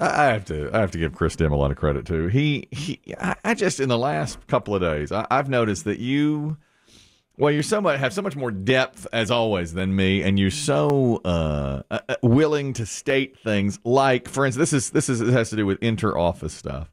I have to give Chris Demm a lot of credit too. I just in the last couple of days, I've noticed that you have so much more depth as always than me, and you're so willing to state things like, for instance, this has to do with inter-office stuff.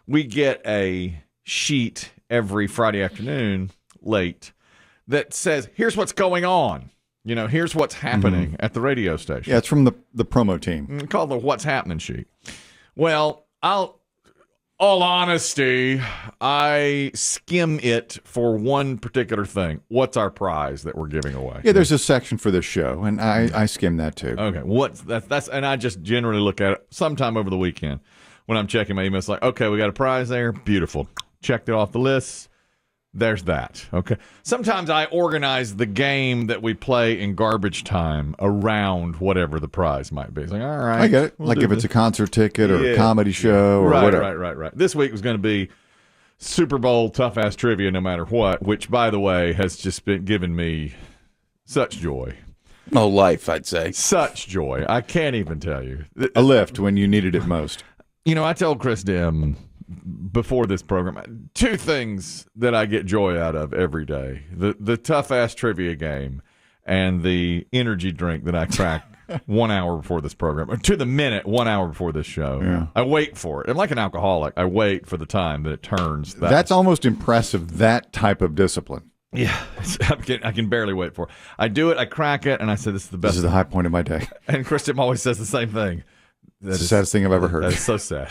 We get a sheet every Friday afternoon late that says, "Here's what's going on." Here's what's happening at the radio station. Yeah, it's from the promo team. Called the What's Happening sheet. Well, all honesty, I skim it for one particular thing. What's our prize that we're giving away? Yeah, there's a section for this show, and I skim that too. Okay, that's and I just generally look at it sometime over the weekend when I'm checking my emails. Like, okay, we got a prize there. Beautiful. Checked it off the list. There's that. Okay. Sometimes I organize the game that we play in garbage time around whatever the prize might be. It's like, all right. I get it. Like if it's a concert ticket or a comedy show or whatever. Right. This week was going to be Super Bowl tough-ass trivia no matter what, which, by the way, has just been giving me such joy. Oh, life, I'd say. Such joy. I can't even tell you. A lift when you needed it most. I told Chris Demm before this program, two things that I get joy out of every day: the tough ass trivia game and the energy drink that I crack 1 hour before this program, or to the minute 1 hour before this show. Yeah. I wait for it. I'm like an alcoholic. I wait for the time that it turns. That's almost impressive. That type of discipline. Yeah, I can barely wait for it. I do it. I crack it, and I say, "This is the best." This is the high point of my day. And Chris Demm always says the same thing. That's the saddest thing I've ever heard. That is so sad.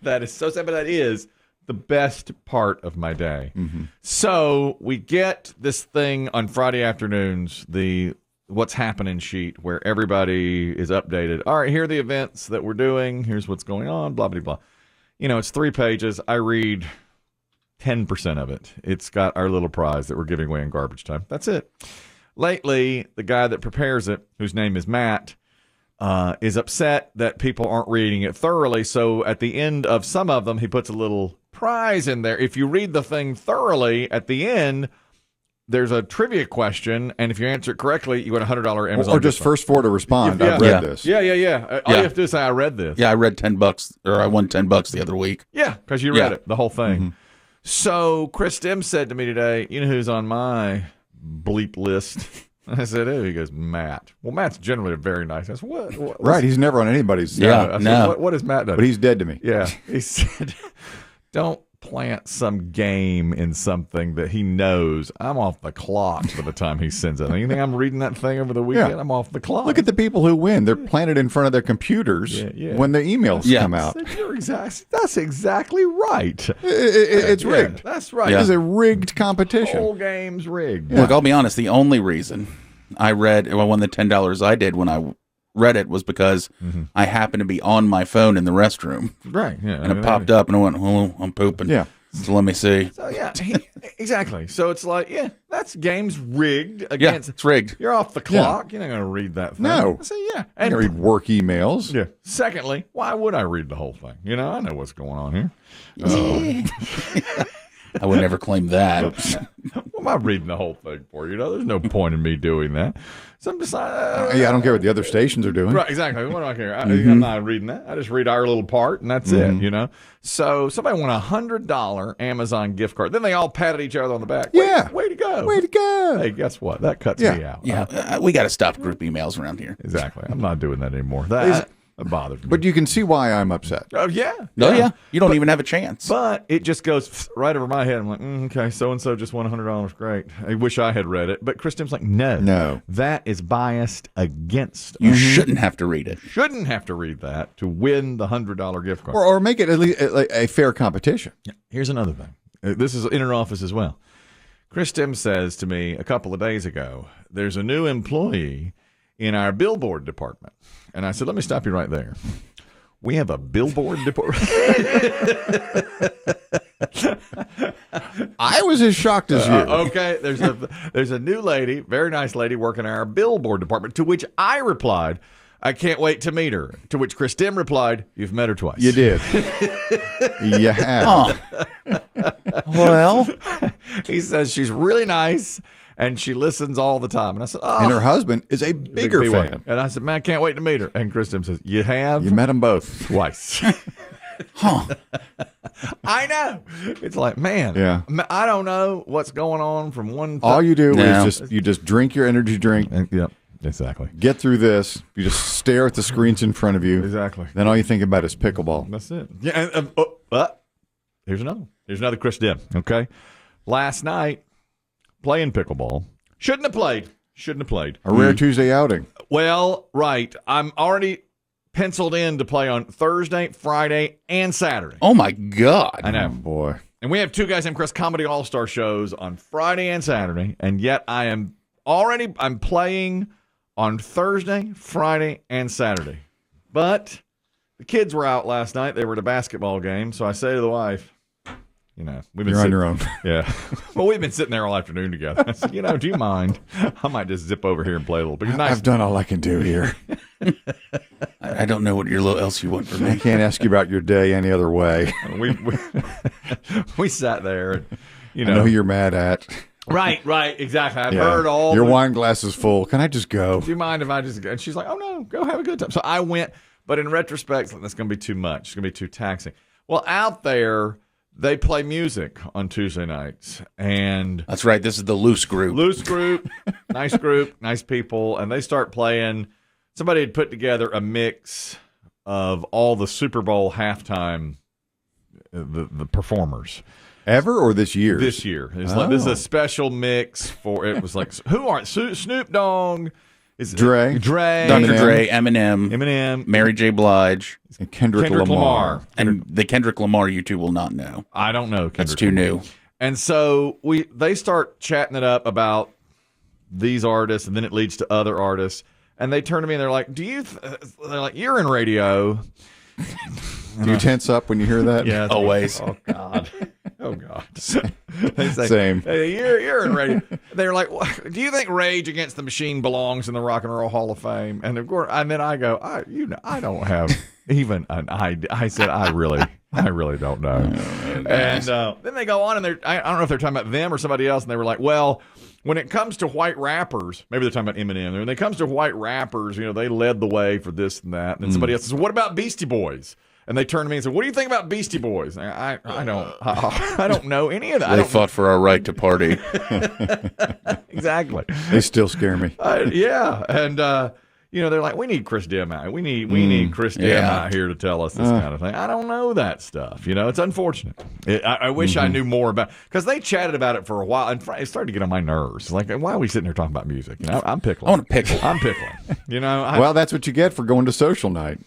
That is so sad, but that is the best part of my day. Mm-hmm. So we get this thing on Friday afternoons, the What's Happening sheet, where everybody is updated. All right, here are the events that we're doing. Here's what's going on, blah, blah, blah. It's 3 pages. I read 10% of it. It's got our little prize that we're giving away in garbage time. That's it. Lately, the guy that prepares it, whose name is Matt, is upset that people aren't reading it thoroughly. So at the end of some of them, he puts a little prize in there. If you read the thing thoroughly, at the end, there's a trivia question, and if you answer it correctly, you get a $100 Amazon. Or just first four to respond. Yeah. I've read this. Yeah. All you have to do is say, "I read this." Yeah, I read $10, or I won $10 the other week. Yeah, because you read it, the whole thing. Mm-hmm. So Chris Demm said to me today, "You know who's on my bleep list?" I said, "Oh." He goes, "Matt." Well, Matt's generally a very nice. I said, "What?" Right, he's never on anybody's. I said, what has Matt done? But he's dead to me. Yeah, he said, "Don't plant some game in something that he knows I'm off the clock by the time he sends it. You think I'm reading that thing over the weekend? I'm off the clock." Look at the people who win. They're planted in front of their computers when the emails come out. That's exactly right. It's rigged. That's right. It is a rigged competition. The whole game's rigged. Look, I'll be honest. The only reason I won the $10 I did when I read it was because I happened to be on my phone in the restroom. Right. Yeah. And it popped up and I went, "Oh, I'm pooping." Yeah. So let me see. So exactly. So it's like, that's game's rigged against. Yeah, it's rigged. You're off the clock. You're not going to read that thing. No. I say, yeah. And read work emails. Yeah. Secondly, why would I read the whole thing? I know what's going on here. I would never claim that. What am I reading the whole thing for? There's no point in me doing that. So I'm just I don't care what the other stations are doing. Right, exactly. What do I care? I'm not reading that. I just read our little part, and that's it, So somebody won a $100 Amazon gift card. Then they all patted each other on the back. Yeah. Way to go. Way to go. Hey, guess what? That cuts me out. Yeah, we got to stop group emails around here. Exactly. I'm not doing that anymore. That bothers me. But you can see why I'm upset. Oh, yeah. Oh, yeah. You don't even have a chance. But it just goes right over my head. I'm like, okay, so-and-so just won $100. Great. I wish I had read it. But Chris Demm's like, no. That is biased against You shouldn't have to read it. Shouldn't have to read that to win the $100 gift card. Or make it at least a fair competition. Yeah. Here's another thing. This is inner office as well. Chris Demm says to me a couple of days ago, there's a new employee in our Billboard department. And I said, let me stop you right there. We have a Billboard department. I was as shocked as you. Okay, there's a new lady, very nice lady, working in our Billboard department, to which I replied, "I can't wait to meet her." To which Chris Demm replied, "You've met her twice." You did. You have. Well, he says she's really nice, and she listens all the time. And I said, oh. And her husband is a bigger fan. And I said, man, I can't wait to meet her. And Chris Demm says, you have? You met them both. Twice. Huh. I know. It's like, man, I don't know what's going on from one. All you do is you just drink your energy drink. Yep, exactly. Get through this. You just stare at the screens in front of you. Exactly. Then all you think about is pickleball. That's it. Yeah. Here's another one. Here's another Chris Demm. Okay. Last night, playing pickleball. Shouldn't have played. A rare Tuesday outing. Well, right. I'm already penciled in to play on Thursday, Friday, and Saturday. Oh, my God. I know. Oh, boy. And we have two Guys Named Chris Comedy All-Star shows on Friday and Saturday, and yet I'm playing on Thursday, Friday, and Saturday. But the kids were out last night. They were at a basketball game, so I say to the wife, You're on your own. Yeah. Well, we've been sitting there all afternoon together. I said, do you mind? I might just zip over here and play a little bit. Nice. I've done all I can do here. I don't know what else you want from me. I can't ask you about your day any other way. We sat there, and, I know who you're mad at. Right, exactly. I've heard all. Your wine glass is full. Can I just go? Do you mind if I just go? And she's like, oh, no, go have a good time. So I went, but in retrospect, that's going to be too much. It's going to be too taxing. Well, out there, they play music on Tuesday nights, and that's right. This is the loose group, nice people, and they start playing. Somebody had put together a mix of all the Super Bowl halftime, the performers. Ever or this year? This year. This is a special mix for. It was like Snoop Dogg. Dre, Dr. Dre, Eminem, Mary J. Blige, and Kendrick Lamar. And the Kendrick Lamar you two will not know. I don't know. That's too new. And so they start chatting it up about these artists, and then it leads to other artists. And they turn to me and they're like, they're like, you're in radio. Do you tense up when you hear that? Yeah. Always. Oh, God. They say, same. Hey, you're in radio. They're like, do you think Rage Against the Machine belongs in the Rock and Roll Hall of Fame? And of course, and then I go, I don't have even an idea. I said, I really don't know. And then they go on, and I don't know if they're talking about them or somebody else, and they were like, well, when it comes to white rappers, maybe they're talking about Eminem. When it comes to white rappers, they led the way for this and that. And then somebody else says, what about Beastie Boys? And they turned to me and said, what do you think about Beastie Boys? I don't know any of that. They fought for our right to party. Exactly. They still scare me. Yeah. And, they're like, we need Chris Demm out. We need Chris Demm out here to tell us this kind of thing. I don't know that stuff. It's unfortunate. I wish I knew more about, because they chatted about it for a while, and it started to get on my nerves. Like, why are we sitting here talking about music? I'm pickling. I want to pickle. I'm pickling. Well, that's what you get for going to social night.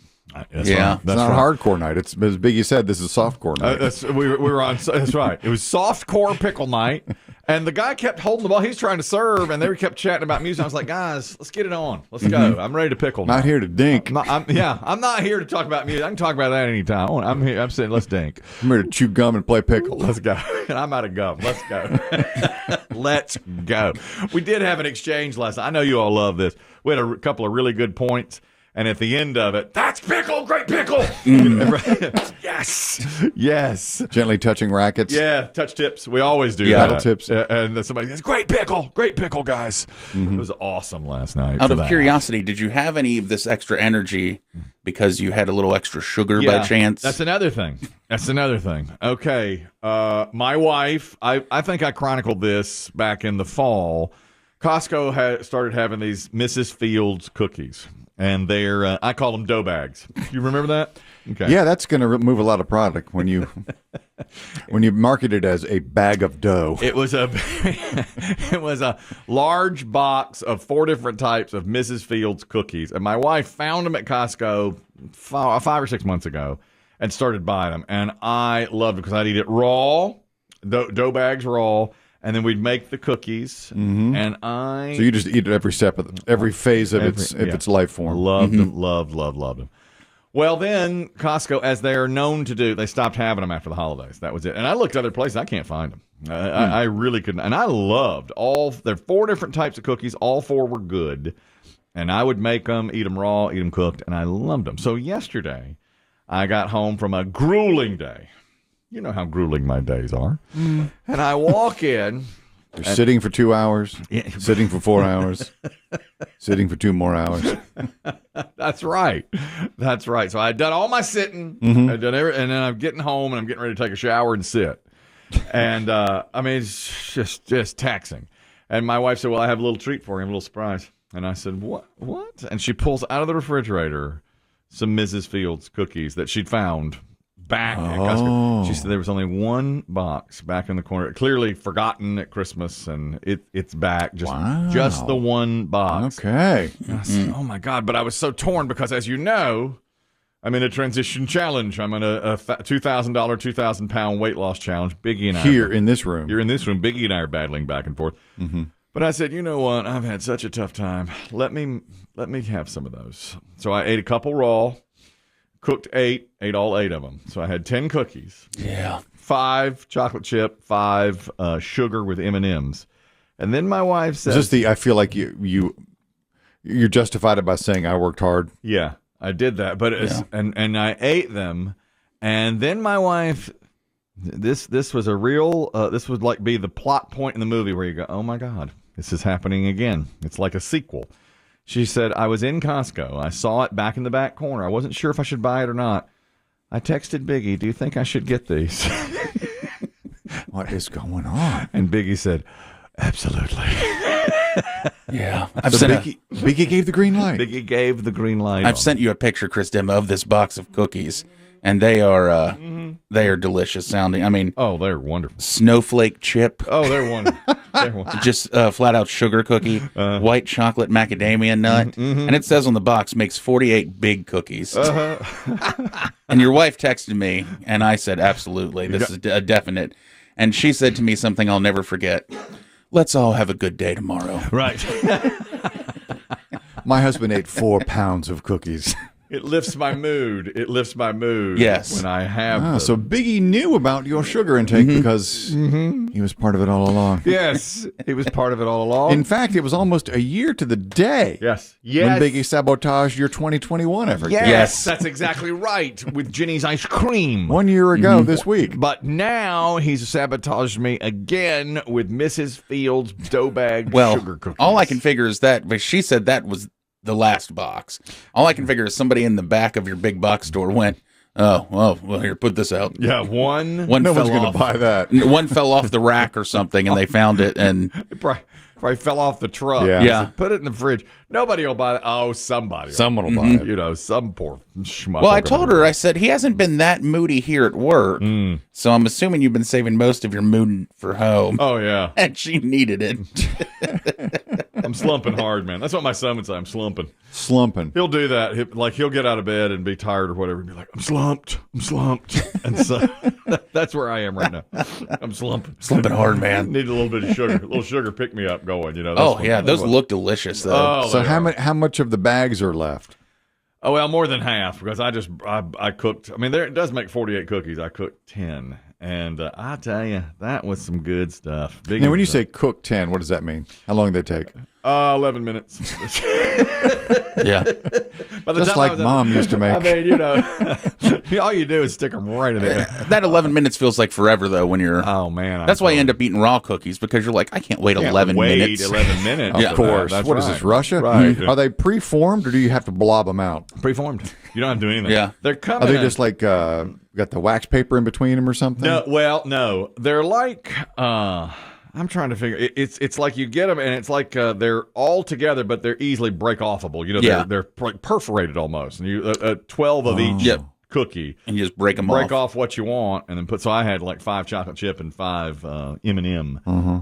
That's right. That's it's not hardcore night. It's, as Biggie said, this is softcore night. We were on. That's right. It was softcore pickle night, and the guy kept holding the ball. He was trying to serve, and they kept chatting about music. I was like, guys, let's get it on. Let's go. I'm ready to pickle. Not here to dink. I'm not here to talk about music. I can talk about that anytime. I'm here. I'm saying, let's dink. I'm here to chew gum and play pickle. Let's go. And I'm out of gum. Let's go. Let's go. We did have an exchange last night. I know you all love this. We had a couple of really good points. And at the end of it, that's pickle, great pickle. Yes. Gently touching rackets. Yeah, touch tips. We always do that. Paddle tips. And then somebody says, great pickle, guys. It was awesome last night. Out of curiosity, did you have any of this extra energy because you had a little extra sugar by chance? That's another thing. Okay. My wife, I think I chronicled this back in the fall. Costco started having these Mrs. Fields cookies. And they're, I call them dough bags. You remember that? Okay. Yeah, that's going to remove a lot of product when you market it as a bag of dough. It was a large box of 4 different types of Mrs. Fields cookies, and my wife found them at Costco 5 or 6 months ago and started buying them, and I loved it because I'd eat it raw, dough bags raw. And then we'd make the cookies, and so you just eat it every step of every phase of its life form. Loved them, loved them. Well, then Costco, as they are known to do, they stopped having them after the holidays. That was it. And I looked other places, I can't find them. I really couldn't. And I loved there are 4 different types of cookies. All 4 were good, and I would make them, eat them raw, eat them cooked, and I loved them. So yesterday, I got home from a grueling day. You know how grueling my days are. And I walk in, You're sitting for 2 hours, Yeah. sitting for 4 hours, sitting for 2 more hours. That's right. That's right. So I had done all my sitting. I'd done and then I'm getting home and I'm getting ready to take a shower and sit. And I mean, it's just taxing. And my wife said, "Well, I have a little treat for you, a little surprise." And I said, "What? What?" And she pulls out of the refrigerator some Mrs. Fields cookies that she'd found back at Costco. She said there was only one box back in the corner, clearly forgotten at Christmas, and it's back. Just the one box. Okay. And I said, "Oh my God!" But I was so torn because, as you know, I'm in a transition challenge. I'm in a $2,000, 2,000-pound weight loss challenge. Biggie and I Here in this room. You're in this room. Biggie and I are battling back and forth. But I said, you know what? I've had such a tough time. Let me have some of those. So I ate a couple raw. Cooked ate all 8 of them. So I had 10 cookies. Yeah. 5 chocolate chip, 5 sugar with M&Ms. And then my wife said, Is this I feel like you're justified by saying I worked hard. yeah, I did that. But and I ate them. And then my wife, this was a real, this would like be the plot point in the movie where you go, oh my God, this is happening again. It's like a sequel. She said, I was in Costco. I saw it back in the back corner. I wasn't sure if I should buy it or not. I texted Biggie, do you think I should get these? What is going on? And Biggie said, absolutely. Yeah. Biggie gave the green light. Biggie gave the green light. I've sent you a picture, Chris Demm, of this box of cookies, and they are delicious sounding. I mean, oh, they're wonderful. Snowflake chip. Oh, they're wonderful. They're wonderful. Just flat out sugar cookie, white chocolate macadamia nut, and it says on the box makes 48 big cookies. And your wife texted me, and I said, absolutely, this is a definite. And she said to me something I'll never forget. Let's all have a good day tomorrow. Right. My husband ate 4 pounds of cookies. It lifts my mood. It lifts my mood. Yes. When I have So Biggie knew about your sugar intake because he was part of it all along. Yes. He was part of it all along. In fact, it was almost a year to the day. Yes. When Biggie sabotaged your 2021 effort. Yes. That's exactly right. With Jenny's ice cream. 1 year ago this week. But now he's sabotaged me again with Mrs. Fields' dough bag sugar cookies. All I can figure is that, but she said that was the last box. All I can figure is somebody in the back of your big box store went, oh, well, here, put this out. Yeah, one No one's fell going off. to buy that. One fell off the rack or something, and they found it, and It probably fell off the truck. Yeah. Yeah. Put it in the fridge. Nobody will buy it. Oh, somebody. Someone will buy it. You know, some poor schmuck. well, I told her, I said, he hasn't been that moody here at work, so I'm assuming you've been saving most of your mood for home. Oh, yeah. And she needed it. I'm slumping hard, man. That's what my son would say. I'm slumping. Slumping. He'll do that. He'll get out of bed and be tired or whatever and be like, I'm slumped. And so that's where I am right now. I'm slumping. Slumping hard, man. Need a little bit of sugar. A little sugar pick me up going, you know. Oh, yeah, those look delicious, though. Oh, So how much of the bags are left? Oh, well, more than half because I cooked. I mean, it does make 48 cookies. I cooked 10. And I tell you, that was some good stuff. Now, when you say cook 10, what does that mean? How long did they take? 11 minutes. Yeah. By the Just time like I was Mom used to make. I mean, you know, all you do is stick them right in there. That 11 minutes feels like forever, though, when you're... Oh, man. That's why you end up eating raw cookies, because you're like, I can't wait 11 minutes. 11 minutes. Of course. That's What is right. this, Russia? Right. Are they preformed or do you have to blob them out? Preformed. You don't have to do anything. Yeah. They're coming. Are they in- just like got the wax paper in between them or something? No, well, no. They're like I'm trying to figure. It's like you get them, and it's like they're all together, but they're easily break offable. You know, Yeah. they're like perforated almost, and you 12 of each Yep. cookie. And you just break them Break off. off what you want, and then put. So I had like 5 chocolate chip and 5 M&M,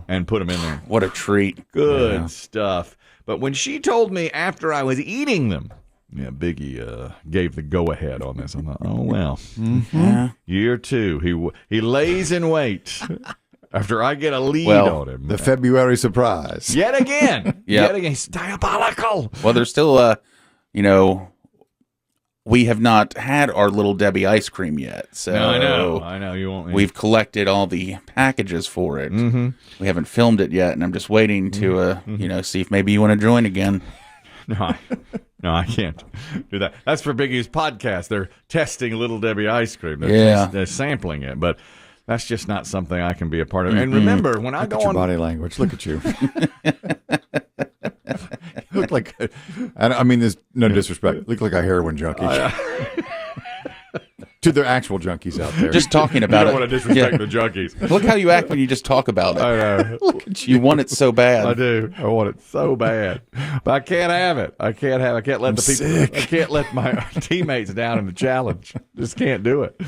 and put them in there. What a treat. Good stuff. But when she told me after I was eating them, yeah, Biggie gave the go-ahead on this. I thought, oh, well. Yeah. Year 2. He lays in wait after I get a lead Well, on him. The February surprise. Yet again. Yeah. Yet again. He's diabolical. Well, there's still, we have not had our Little Debbie ice cream yet. So No, I know. You won't. we've collected all the packages for it. Mm-hmm. We haven't filmed it yet, and I'm just waiting to, see if maybe you want to join again. No, I can't do that. That's for Biggie's podcast. They're testing Little Debbie ice cream. Yeah. They're sampling it. But That's just not something I can be a part of. And remember, when I Look go at your on body language. Look at you. You look like, I mean, there's no disrespect. You look like a heroin junkie. To the actual junkies out there. Just talking I about don't it. want to disrespect the junkies. Look how you act when you just talk about it. I know. Look at you. You want it so bad. I do. I want it so bad, but I can't have it. I can't let the people. sick. I can't let my teammates down in the challenge. Just can't do it.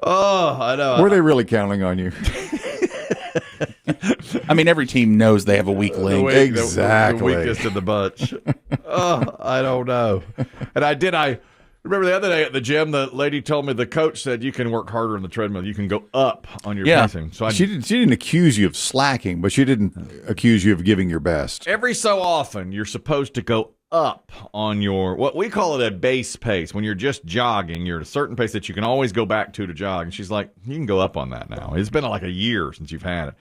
Oh, I know. Were they really counting on you? I mean, every team knows they have a weak The link. weak- Exactly. the weakest in the bunch. Oh, I don't know. And I remember the other day at the gym, the lady told me the coach said you can work harder on the treadmill. You can go up on your pacing. So She didn't accuse you of slacking, but she didn't accuse you of giving your best. every so often you're supposed to go up on your what we call it a base pace. When you're just jogging, you're at a certain pace that you can always go back to jog. And she's like, you can go up on that now. It's been like a year since you've had it.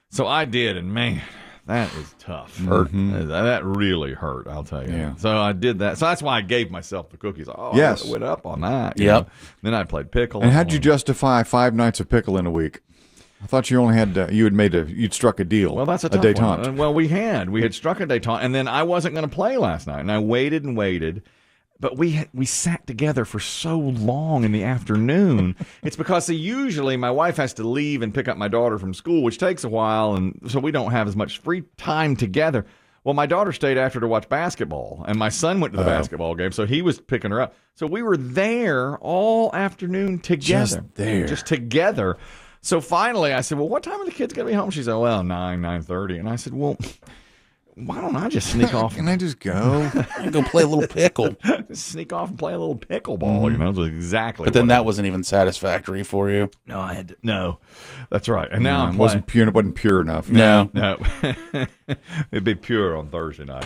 So I did, and man, that is tough. That really hurt, I'll tell you. Yeah. So I did that. So that's why I gave myself the cookies. Oh, Yes. I went up on that. you Yep. know. Then I played pickle. And how'd you justify 5 nights of pickle in a week? I thought you only had you'd struck a deal. Well, that's a tough détente. one. Well, we had struck a détente, and then I wasn't going to play last night, and I waited and waited. But we sat together for so long in the afternoon. It's because usually my wife has to leave and pick up my daughter from school, which takes a while, and so we don't have as much free time together. Well, my daughter stayed after to watch basketball, and my son went to the basketball game, so he was picking her up. So we were there all afternoon together. Just together. So finally I said, well, what time are the kids going to be home? She said, well, 9:30. And I said, well, why don't I just sneak off? Can I just go? I'm going to play a little pickle. Sneak off and play a little pickleball, you know, that's exactly. But then what that wasn't even satisfactory for you. no, I had to, no, that's right. And now I'm It wasn't pure enough. No. no, it'd be pure on Thursday night.